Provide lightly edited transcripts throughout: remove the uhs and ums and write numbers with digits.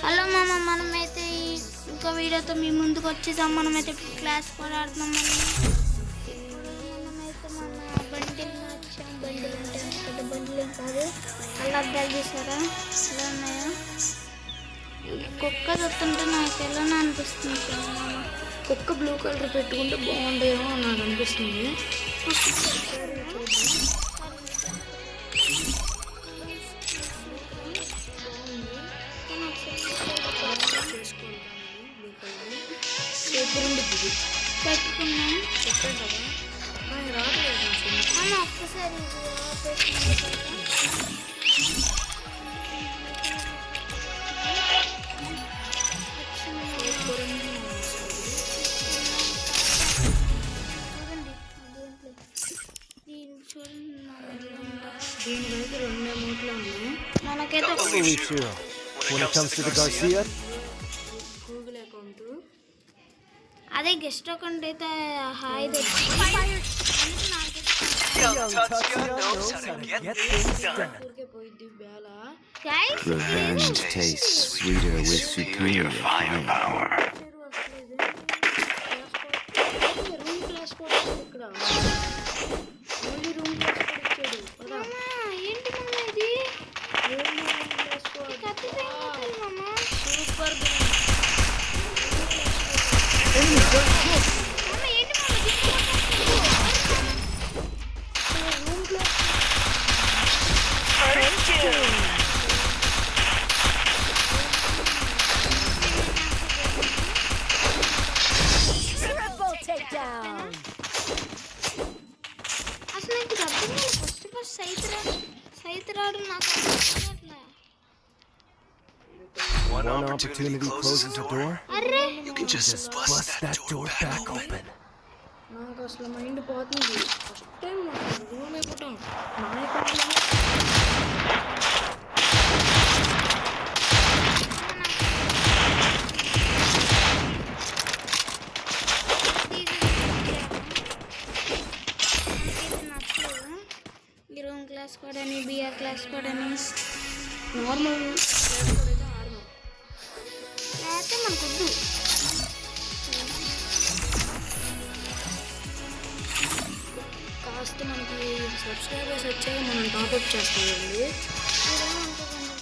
Hello మామ, మనమైతే ఇంకో వీడియోతో మీ ముందుకు వచ్చేసాం. మనమైతే క్లాస్ కూడా ఆడుతున్నాం. మనమైతే మన బండిలు వచ్చాం. బండిలు అంటే పెద్ద బండిలు కాదు, అలా అద్దాలు చేశారా ఎలా ఉన్నాయా? కుక్క చూస్తుంటే నాకు ఎలా అనిపిస్తుంది మామ. కుక్క బ్లూ కలర్ పెట్టుకుంటే బాగుండేమో నాకు అనిపిస్తుంది. పెట్టుకున్నాం రావట్లేదు ఒక్కసారి దీనికైతే 2 మూట్లు ఉన్నాయి. మనకైతే When it comes to the Garcia, Google account అదే గెస్ట్ అకౌంట్ అయితే hi young Tatsuya knows how to get things done. ఊరికే పోయిద్ది బేలా. Guys. Revenge tastes sweeter with superior firepower. Room class కూడా ఇక్కడ ఓన్లీ రూమ్ క్లాస్ కూడా ఇచ్చాడు. పదా ఏంటి మామ ఇది? ఓన్లీ రూమ్ క్లాస్ కూడా మామ సూపర్ అసలు నాకు ఫస్ట్ సైత్ రాడు నాకు One opportunity closes a door, array you can just bust that door back open. నాకు అసలు మైండ్ పోతుంది. ఫస్ట్ టైం రూమ్ అయిపోతాం నా అకౌంట్లో ఈ రూమ్ క్లాస్ కూడా బిఆర్ క్లాస్ కూడా నార్మల్ లేకపోతే మనకు వద్దు. కాస్త మనకి సబ్స్క్రైబర్స్ వచ్చాక మనం టాప్అప్ చేస్తామండి.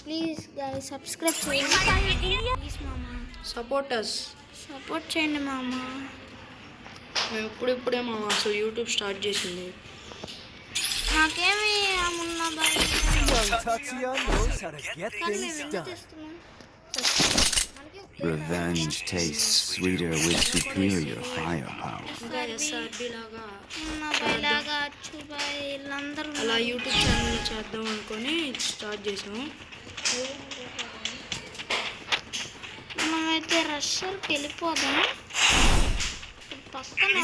ప్లీజ్ గైస్ సబ్స్క్రైబ్ చేయండి ప్లీజ్ మామ. సపోర్టర్స్ సపోర్ట్ చేయండి మామ. మేము ఇప్పుడే మా అసలు యూట్యూబ్ స్టార్ట్ చేసింది. నాకేమి మొన్న Young Tatsuya knows how to get things done. Revenge tastes sweeter with superior firepower. ఇంకా ఎస్ఆర్బి లాగా బయలాగా అచ్చు బాయ్ వీళ్ళందరూ అలా యూట్యూబ్ ఛానల్ చేద్దాం అనుకొని స్టార్ట్ చేసాము. మనమైతే రష్యకి వెళ్ళిపోదాం. పక్కన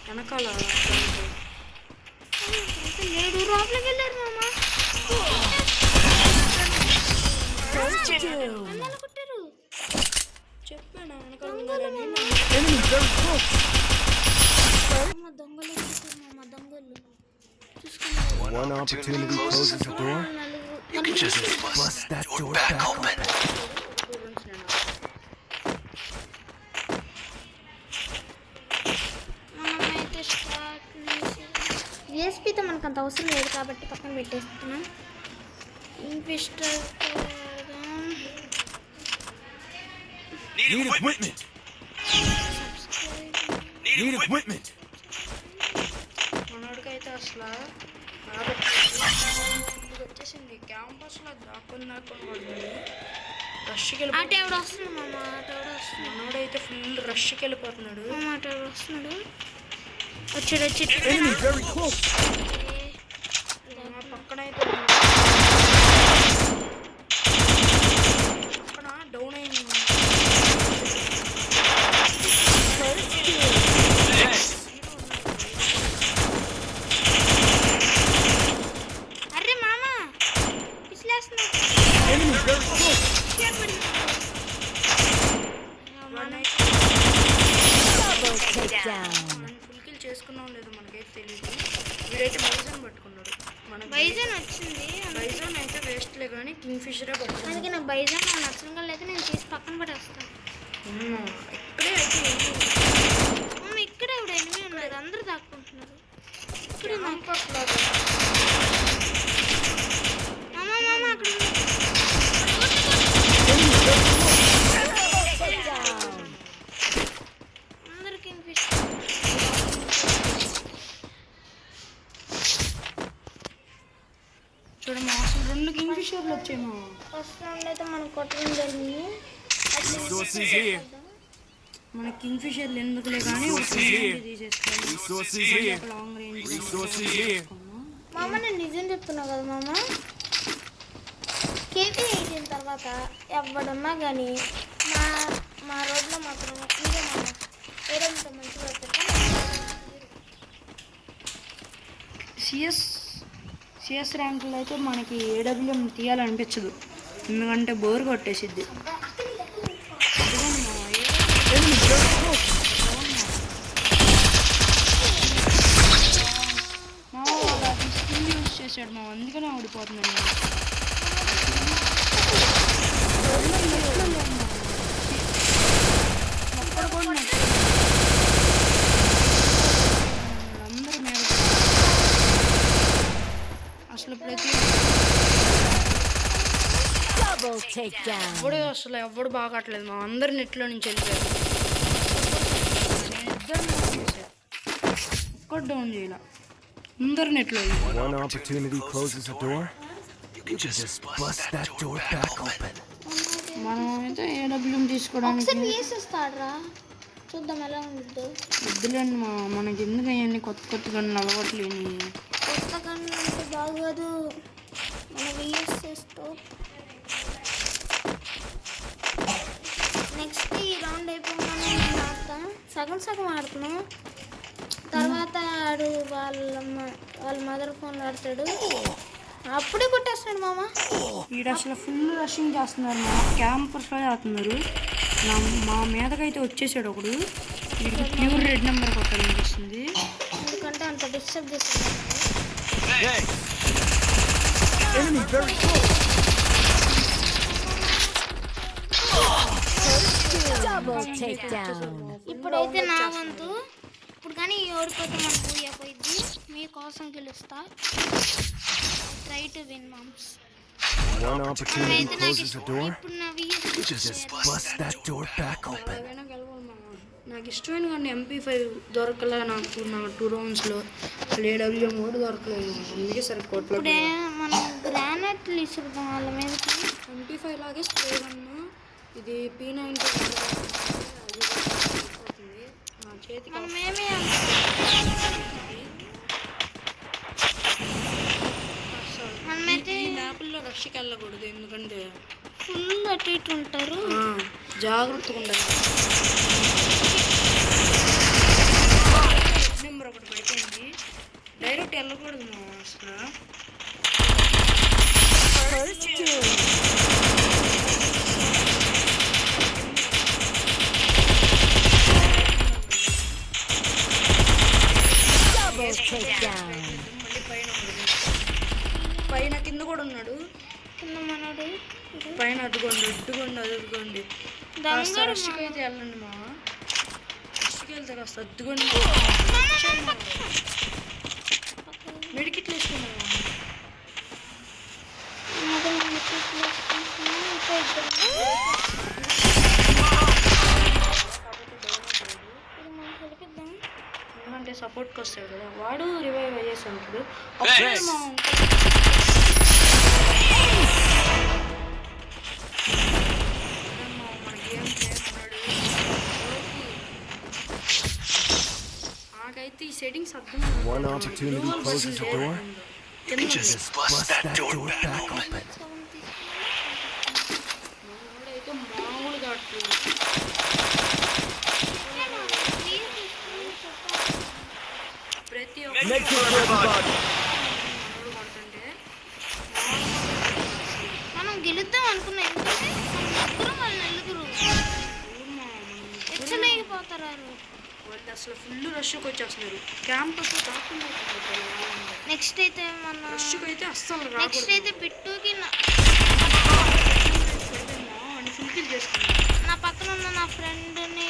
వెనకాల లేడు లోపలికి వెళ్ళారు మామ. అమ్మాయిలు కొట్టారు. చెప్పాను వెనకాల ఉన్నారని. Enemy very close. మామ దొంగలు కొట్టారు మామ దొంగలు. చూసుకున్నారు One opportunity closes a door, you can just bust that door back open. మనమైతే స్టార్ట్ యూఎస్పీతో మనకు అంత అవసరం లేదు కాబట్టి పక్కన పెట్టేస్తున్నాం. Need equipment. Need equipment. మనోడికైతే అసలు వచ్చేసింది. క్యాంపస్లో దాక్కుని పడుతుంది. రష్కి అటు ఎవడు వస్తున్నాడు మామ, అటు ఎవడు వస్తున్నాడు మనోడైతే ఫుల్ రష్కి వెళ్ళిపోతున్నాడు. మామ, అటు ఎవడు వస్తున్నాడు. వచ్చాడు Enemy very close. పక్కనైతే పక్కన డౌన్ అయింది. అర్రే మామ పిసిలేస్తున్నాడు. Enemy very close. Full kill చేసుకున్నాం లేదు మనకైతే తెలియదు. వీడైతే బైజన్ పట్టుకున్నాడు. మన బైజన్ వచ్చింది. బైజన్ కింగ్ ఫిషరే పడుతుంది. అందుకే నాకు బైజాన్ నాకు నచ్చడం వల్ల అయితే నేను తీసి పక్కన పడేస్తాను. ఇక్కడే అయితే మమ్మీ ఇక్కడే ఇప్పుడు ఎనిమిది ఉన్నారు, అందరూ దాక్కుంటున్నారు. ఇక్కడే నాకు మామ అక్కడ అందరు కింగ్ ఫిష్. చూడమ్మా అసలు 2 కింగ్ ఫిషర్లు వచ్చాయి. ఫస్ట్ రౌండ్ అయితే మనం కొట్టడం జరిగింది. Resources here. మన కింగ్ ఫిషర్లు ఎందుకులే కానీ తీసేసుకోవాలి. Resources here. Long range Resources here. మామ నేను నిజం చెప్తున్నా కదా మామ, కేపీ 18 తర్వాత ఎవడున్నా కానీ మా రోడ్లో మాత్రం ఇదే మామ వేరే మంచిగా సిఎస్ ర్యాంకులో అయితే మనకి ఏడబ్ల్యూఎం తీయాలనిపించదు, ఎందుకంటే బోర్ కొట్టేసిద్ది. స్కిల్ యూజ్ చేశాడు మా, అందుకనే ఓడిపోతున్నాను. అందరూ మీద అసలు ప్రతి ఎవ్వడు అసలు ఎవ్వడు బాగా ఆటలేదు మా, అందరు నెట్లో నుంచి వెళ్ళిపోయారు. నేను ఇద్దరు ఒక్కటి డౌన్ చేయాల, అందరు నెట్లో. One opportunity closes a door. You can just bust that door back open. మనం అయితే ఏడబ్ల్యూఎం తీసుకోవడానికి ఒకసారి వేసేస్తాడ్రా, చూద్దాం ఎలా ఉంటుందో. వద్దులేండి మా, మనకి ఎందుకు అవన్నీ కొత్త గన్నులు అలవాట్లేని. కొత్త కన్నా అంటే బాగోదు, మనం వేసేస్తూ. నెక్స్ట్ ఈ రౌండ్ అయిపోగానే నేను ఆడతా, సగం ఆడుతున్నాం. తర్వాత ఆడు వాళ్ళ మదర్ ఫోన్లో ఆడతాడు, అప్పుడే కొట్టేస్తాడు మామ. వీడు అసలు ఫుల్ రషింగ్ చేస్తున్నారు మా, క్యాంపర్స్లో చేస్తున్నారు. మా మీదకైతే వచ్చేసాడు ఒకడు, వీడికి ప్యూర్ రెడ్ నెంబర్ కొట్టాలనిపిస్తుంది, ఎందుకంటే అంత డిస్టర్బ్ చేస్తాడు. Enemy very close. ఇప్పుడైతే నా వంతు. ఇప్పుడు కానీ ఓడిపోతే మన పూయ పోయిద్ది. మీకోసం గెలుస్తా. Try to win moms. One opportunity closes a door. ఇప్పుడు నా You can just bust that door back open. నాకు ఇష్టమైన కానీ MP5 దొరకలే నాకు 2 రౌండ్స్లో. ఏడబ్ల్యూఎం కూడా దొరకలేదు, అందుకే సరిపోవట్లేదు. ఇప్పుడే మనం గ్రానైట్లు ఇసురుతాం వాళ్ళ మీదకి. MP5 లాగే స్ప్రే గన్ను ఇది P90 నా చేతికి. మనమేమి మనమైతే ఈ మ్యాప్లో రష్కి వెళ్ళకూడదు, ఎందుకంటే ఫుల్ అటు ఇటు ఉంటారు, జాగ్రత్తగా ఉండాలి. నెంబర్ ఒకటి పడిపోయింది, డైరెక్ట్ వెళ్ళకూడదు మా అసలు. పైన కింద కూడా ఉన్నాడు, కింద మనడు పైన అద్దుకోండి. కాస్త రష్కి అయితే వెళ్ళండి మా, రష్కి వెళ్తే కాస్త అద్దుకోండి. మెడికిట్లు వేసుకున్నాము. ఎందుకంటే సపోర్ట్కి వస్తాడు కదా, వాడు రివైవ్ అయ్యేసి ఉంటాడు. అప్పుడే మన గేమ్ చేస్తున్నాడు. నాకైతే ఈ సెట్టింగ్స్ అర్థం One opportunity closes a door. You can just bust that door back open. అయితే మామూలుగా ప్రతి Make it for everybody. కొడుతుంటే మనం గెలుద్దాం అనుకున్నాం, ఎందుకంటే ముగ్గురు వాళ్ళు నలుగురు ఎచ్చలేకపోతారు. వాళ్ళు అసలు ఫుల్ రష్కి వచ్చేస్తున్నారు, క్యాంపస్ కాకుండా. నెక్స్ట్ అయితే మన రష్కి అయితే అస్సలు నెక్స్ట్ రాకూడదు. అయితే బిట్టుకి నా ఫ్రెండ్ని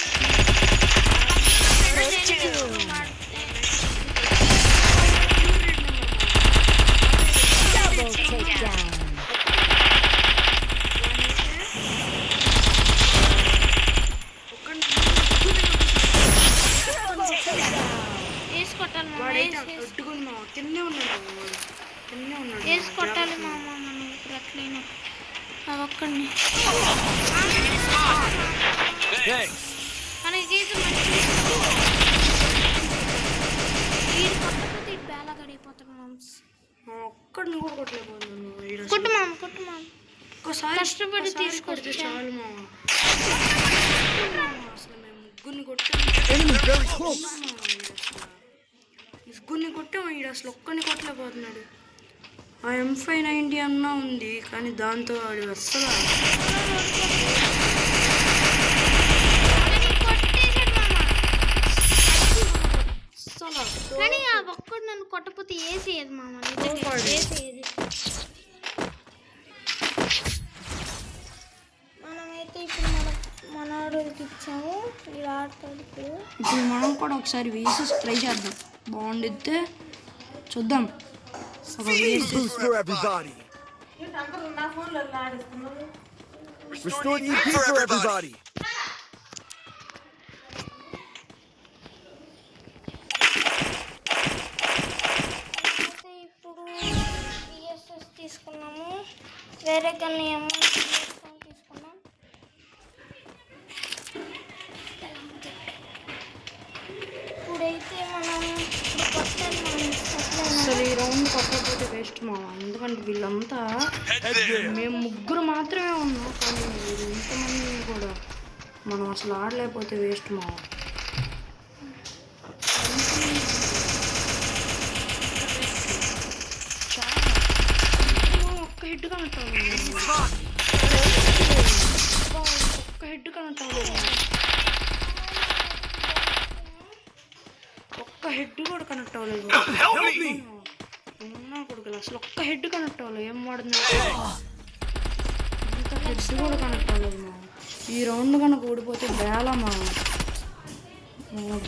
వేసి కొట్టాలి మామ, వేసి కొట్టాలి మామ మనం ఇప్పుడు అట్లయినా అది ఒక్కడిని మనకి గీత వీడు కొట్టకపోతే ఇటు బేలా గడిపోతాడు మామ్స్. ఒక్కడిని కూడా కొట్టలేకపోతున్నాను. కొట్టు మామ, కొట్టు మామ, ఒక్కసారి కష్టపడి తీసుకొస్తే చాలు మామ. అసలు మేము ముగ్గురిని కొట్టాము, Enemy very close. ముగ్గురిని కొట్టాము. ఈడు అసలు ఒక్కడిని కొట్టలేకపోతున్నాడు. ఆ M590 అన్నా ఉంది కానీ దాంతో వాడు అస్సలు కానీ ఆ ఒక్కడు నన్ను కొట్టకపోతే వేసేయదు మామ, నిజంగా వేసేయదు. మనమైతే ఇప్పుడు మనోడికి ఇచ్చాము ఈ ఆటోడికి. ఇప్పుడు మనం కూడా ఒకసారి వేసి ట్రై చేద్దాం, బాగుండితే చూద్దాం. ఒక Speed boost for everybody. Restore EP for everybody. ఇప్పుడు PSS తీసుకున్నాము, వేరే కన్నా అమౌంట్ తీసుకున్నాం. ఇప్పుడైతే మనం ఇప్పుడు కొట్టాలి మనం అసలు ఈ రౌండ్ కొట్టకపోతే వేస్ట్ మా, ఎందుకంటే వీళ్ళంతా మేము ముగ్గురు మాత్రమే ఉన్నాం కానీ వీళ్ళు ఇంతమంది కూడా మనం అసలు ఆడలేకపోతే వేస్ట్ మా. ఒక్క హెడ్ కనెక్ట్ అవ్వలేదు, ఒక్క హెడ్ కనెక్ట్ అవ్వలేదు, ఒక్క హెడ్ కూడా కనెక్ట్ అవ్వలేదు. ఉన్నా కొడుకులు అసలు ఒక్క హెడ్ కనెక్ట్ అవ్వలేదు. ఏం వాడుతుంది ఇంత హెడ్ కూడా కనెక్ట్ అవ్వలేదు మా. ఈ రౌండ్ కనుక ఓడిపోతే బేలమా,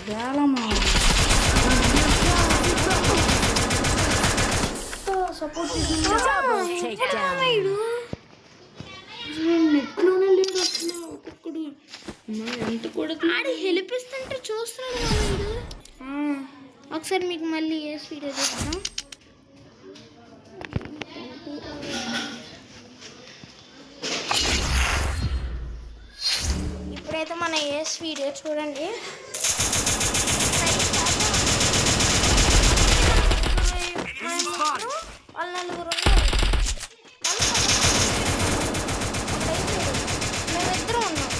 బేలమా. సపోర్ట్ నెట్లోనే లేదు అసలు ఒక్కొక్కడు ఎంత కూడా ఆడి హెల్ప్ ఇస్తుంటే చూస్తున్నాడు. ఒకసారి మీకు మళ్ళీ ఏ వీడియో చూద్దాం. ఇప్పుడైతే మన ఏస్ వీడియో చూడండి. వాళ్ళు నలుగురు ఉన్నారు, మేమిద్దరం ఉన్నాం.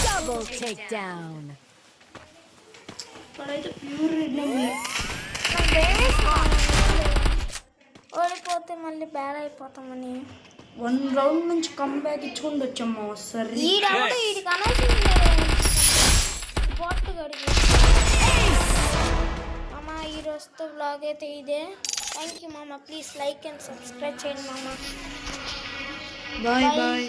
Double takedown. ఇక్కడైతే ప్యూర్ రెడ్ ఓడిపోతే మళ్ళీ బ్యాడ్ అయిపోతామని 1 రౌండ్ నుంచి కంబ్యాక్ ఇచ్చుకుంటూ వచ్చాము. సరే ఈ రౌండ్ వీడికి అనవసరం బొట్టు గడిగి మామ. ఈరోజుతో బ్లాగ్ అయితే ఇదే. థ్యాంక్ యూ మామ. ప్లీజ్ లైక్ అండ్ సబ్స్క్రైబ్ చేయండి మామ. Bye bye.